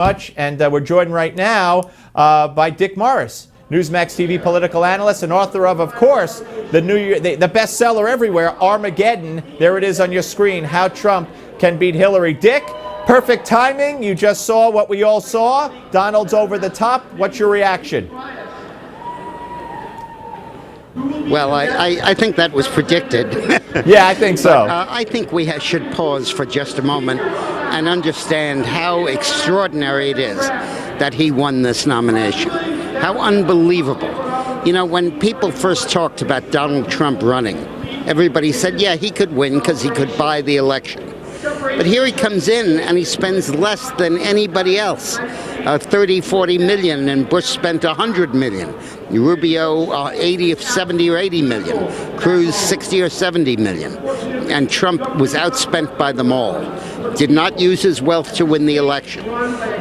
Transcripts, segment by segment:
Much, and we're joined right now by Dick Morris, Newsmax TV political analyst and author of course, the bestseller everywhere, Armageddon. There it is on your screen, How Trump Can Beat Hillary. Dick, perfect timing. You just saw what we all saw. Donald's over the top. What's your reaction? Well, I think that was predicted. Yeah, I think so. But, I think we should pause for just a moment and understand how extraordinary it is that he won this nomination. How unbelievable. You know, when people first talked about Donald Trump running, everybody said, yeah, he could win because he could buy the election. But here he comes in and he spends less than anybody else. 30, 40 million, and Bush spent 100 million. Rubio 70 or 80 million. Cruz 60 or 70 million. And Trump was outspent by them all. Did not use his wealth to win the election.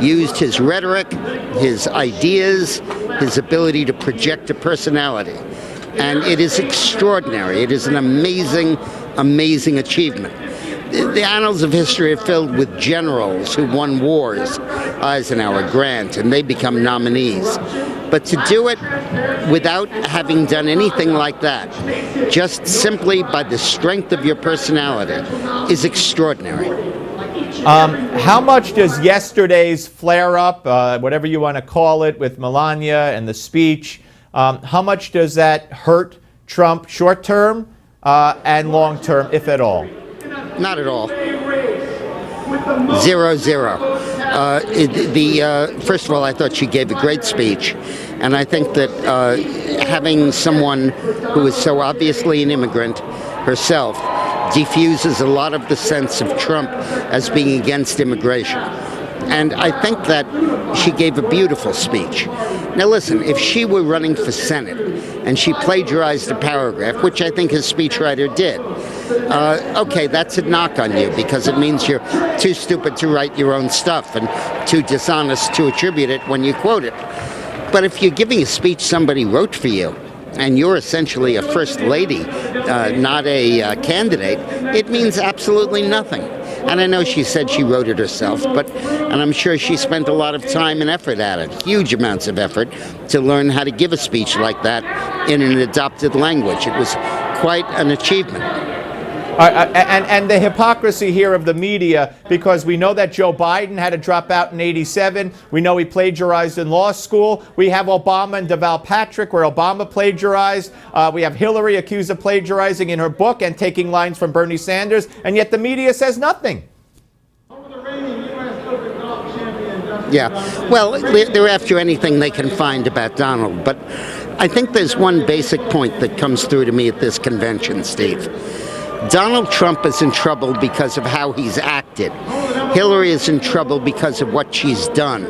Used his rhetoric, his ideas, his ability to project a personality. And it is extraordinary. It is an amazing, amazing achievement. The annals of history are filled with generals who won wars, Eisenhower, Grant, and they become nominees. But to do it without having done anything like that, just simply by the strength of your personality, is extraordinary. How much does yesterday's flare-up, whatever you want to call it, with Melania and the speech, how much does that hurt Trump short-term and long-term, if at all? Not at all. 0-0. First of all, I thought she gave a great speech, and I think that having someone who is so obviously an immigrant herself diffuses a lot of the sense of Trump as being against immigration. And I think that she gave a beautiful speech. Now listen, if she were running for Senate and she plagiarized a paragraph, which I think his speechwriter did, okay, that's a knock on you because it means you're too stupid to write your own stuff and too dishonest to attribute it when you quote it. But if you're giving a speech somebody wrote for you, and you're essentially a first lady, not a candidate, it means absolutely nothing. And I know she said she wrote it herself, and I'm sure she spent a lot of time and effort at it, huge amounts of effort, to learn how to give a speech like that in an adopted language. It was quite an achievement. And the hypocrisy here of the media, because we know that Joe Biden had to drop out in '87. We know he plagiarized in law school. We have Obama and Deval Patrick, where Obama plagiarized. We have Hillary accused of plagiarizing in her book and taking lines from Bernie Sanders, and yet the media says nothing. Yeah, well, they're after anything they can find about Donald, but I think there's one basic point that comes through to me at this convention, Steve. Donald Trump is in trouble because of how he's acted. Hillary is in trouble because of what she's done.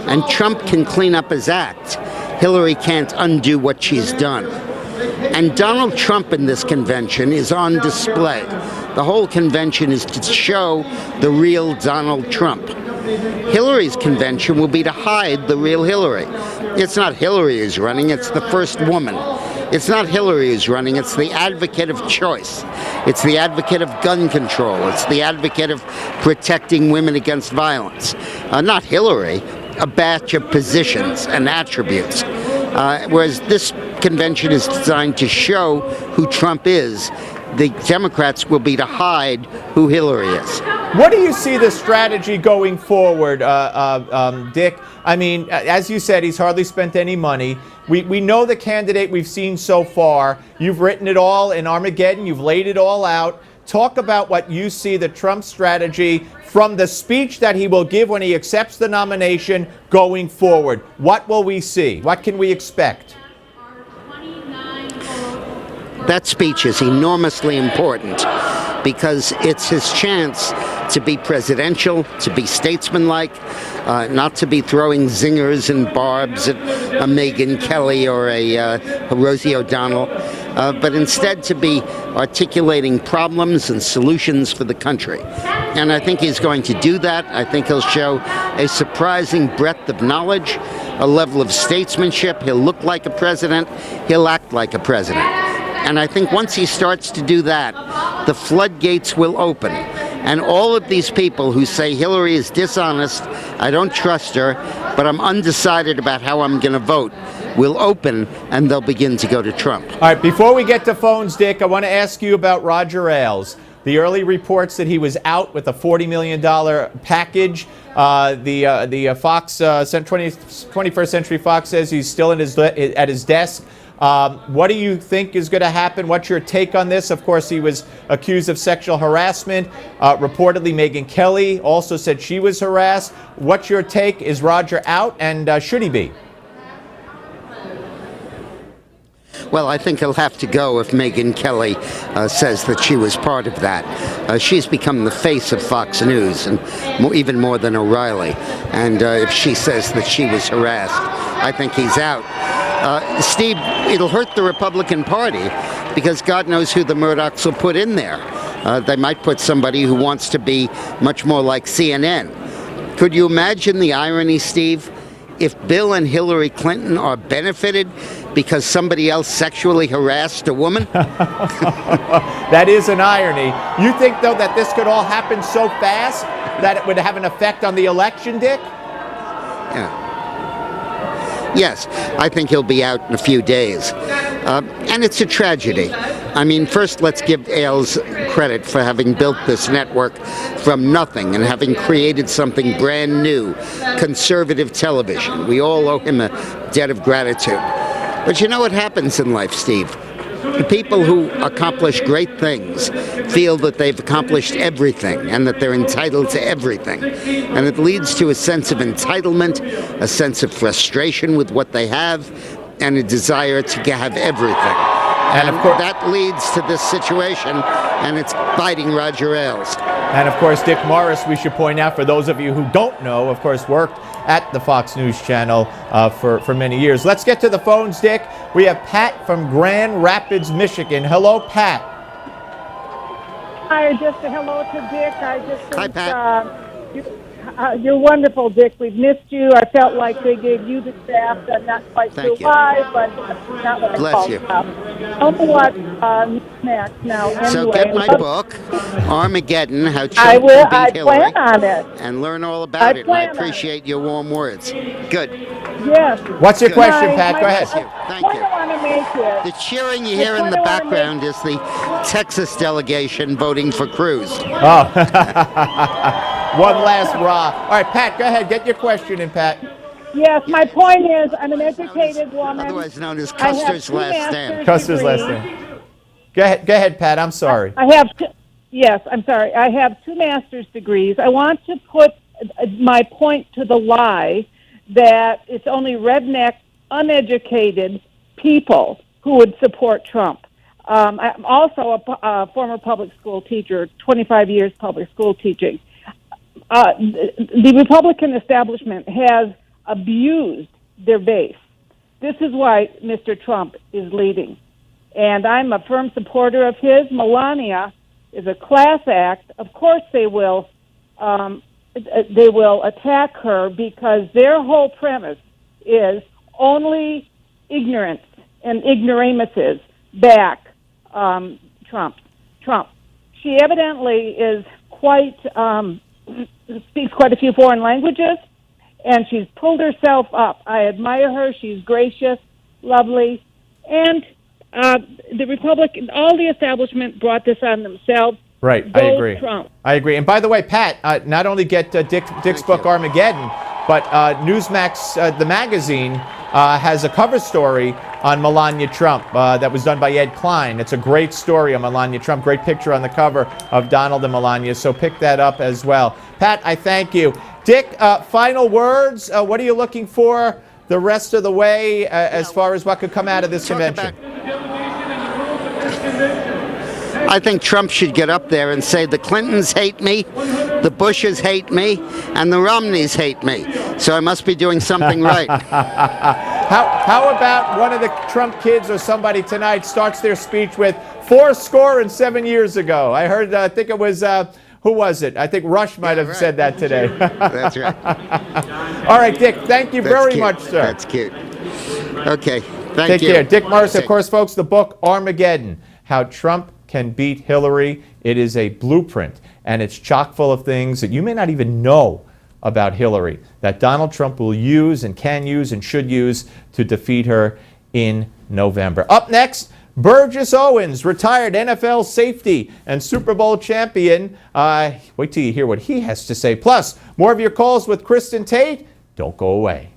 And Trump can clean up his act. Hillary can't undo what she's done. And Donald Trump in this convention is on display. The whole convention is to show the real Donald Trump. Hillary's convention will be to hide the real Hillary. It's not Hillary who's running, it's the first woman. It's not Hillary who's running, it's the advocate of choice. It's the advocate of gun control. It's the advocate of protecting women against violence. Not Hillary, a batch of positions and attributes. Whereas this convention is designed to show who Trump is. The Democrats will be to hide who Hillary is. What do you see the strategy going forward, Dick? I mean, as you said, he's hardly spent any money. We know the candidate we've seen so far. You've written it all in Armageddon. You've laid it all out. Talk about what you see the Trump strategy from the speech that he will give when he accepts the nomination going forward. What will we see? What can we expect? That speech is enormously important because it's his chance to be presidential, to be statesmanlike, not to be throwing zingers and barbs at a Megyn Kelly or a Rosie O'Donnell, but instead to be articulating problems and solutions for the country. And I think he's going to do that. I think he'll show a surprising breadth of knowledge, a level of statesmanship. He'll look like a president. He'll act like a president. And I think once he starts to do that, the floodgates will open. And all of these people who say Hillary is dishonest, I don't trust her, but I'm undecided about how I'm going to vote, will open, and they'll begin to go to Trump. All right, before we get to phones, Dick, I want to ask you about Roger Ailes. The early reports that he was out with a $40 million package. The Fox, 21st Century Fox says he's still at his desk. What do you think is going to happen? What's your take on this? Of course, he was accused of sexual harassment. Reportedly, Megyn Kelly also said she was harassed. What's your take? Is Roger out, and should he be? Well, I think he'll have to go if Megyn Kelly says that she was part of that. She's become the face of Fox News, and even more than O'Reilly. And if she says that she was harassed, I think he's out. Steve, it'll hurt the Republican Party because God knows who the Murdochs will put in there. They might put somebody who wants to be much more like CNN. Could you imagine the irony, Steve, if Bill and Hillary Clinton are benefited because somebody else sexually harassed a woman? That is an irony. You think, though, that this could all happen so fast that it would have an effect on the election, Dick? Yeah. Yes, I think he'll be out in a few days. And it's a tragedy. I mean, first, let's give Ailes credit for having built this network from nothing and having created something brand new, conservative television. We all owe him a debt of gratitude. But you know what happens in life, Steve? The people who accomplish great things feel that they've accomplished everything and that they're entitled to everything. And it leads to a sense of entitlement, a sense of frustration with what they have, and a desire to have everything. And of course, that leads to this situation, and it's biting Roger Ailes. And of course, Dick Morris, we should point out, for those of you who don't know, of course, worked at the Fox News Channel for many years. Let's get to the phones, Dick. We have Pat from Grand Rapids, Michigan. Hello, Pat. Hi, just a hello to Dick. I just think, Hi, Pat. You're wonderful, Dick. We've missed you. I felt like they gave you the staff. I'm not quite sure why, but not what I Bless you. Don't watch Newsmax now. Anyway. So get my book, Armageddon, How Trump I Beat Hillary, plan on it. and learn all about it. And I appreciate your warm words. Good. Yes. What's your question, My- Pat? my- Go ahead. Thank you. I want to make it. The cheering you hear in the background is the Texas delegation voting for Cruz. Oh, one last raw. All right, Pat, go ahead. Get your question in, Pat. Yes, my point is, I'm an educated woman. Otherwise known as I have Custer's two last stand. master's Custer's last degrees. name. Go ahead, Pat. I'm sorry. I have, yes, I'm sorry. I have 2 master's degrees. I want to put my point to the lie that it's only redneck, uneducated people who would support Trump. I'm also a former public school teacher, 25 years public school teaching. The Republican establishment has abused their base. This is why Mr. Trump is leading. And I'm a firm supporter of his. Melania is a class act. Of course they will attack her because their whole premise is only ignorance and ignoramuses back Trump. She evidently is quite speaks quite a few foreign languages, and she's pulled herself up. I admire her. She's gracious, lovely, and the Republican, all the establishment brought this on themselves. Right, I Vote agree. Trump. I agree. And by the way, Pat, not only get Dick's book Armageddon, but Newsmax, the magazine, has a cover story on Melania Trump that was done by Ed Klein. It's a great story on Melania Trump. Great picture on the cover of Donald and Melania. So pick that up as well. Pat, I thank you. Dick, final words. What are you looking for the rest of the way as far as what could come out of this convention? I think Trump should get up there and say the Clintons hate me, the Bushes hate me, and the Romneys hate me. So I must be doing something right. How about one of the Trump kids or somebody tonight starts their speech with 407 years ago? I heard, I think it was, who was it? I think Rush might have said that today. That's right. All right, Dick, thank you very much, sir. That's cute. Okay, thank Take you. care. Dick Morris, of course, folks, the book Armageddon, How Trump Can Beat Hillary. It is a blueprint and it's chock full of things that you may not even know about Hillary, that Donald Trump will use and can use and should use to defeat her in November. Up next, Burgess Owens, retired NFL safety and Super Bowl champion. Wait till you hear what he has to say. Plus, more of your calls with Kristen Tate. Don't go away.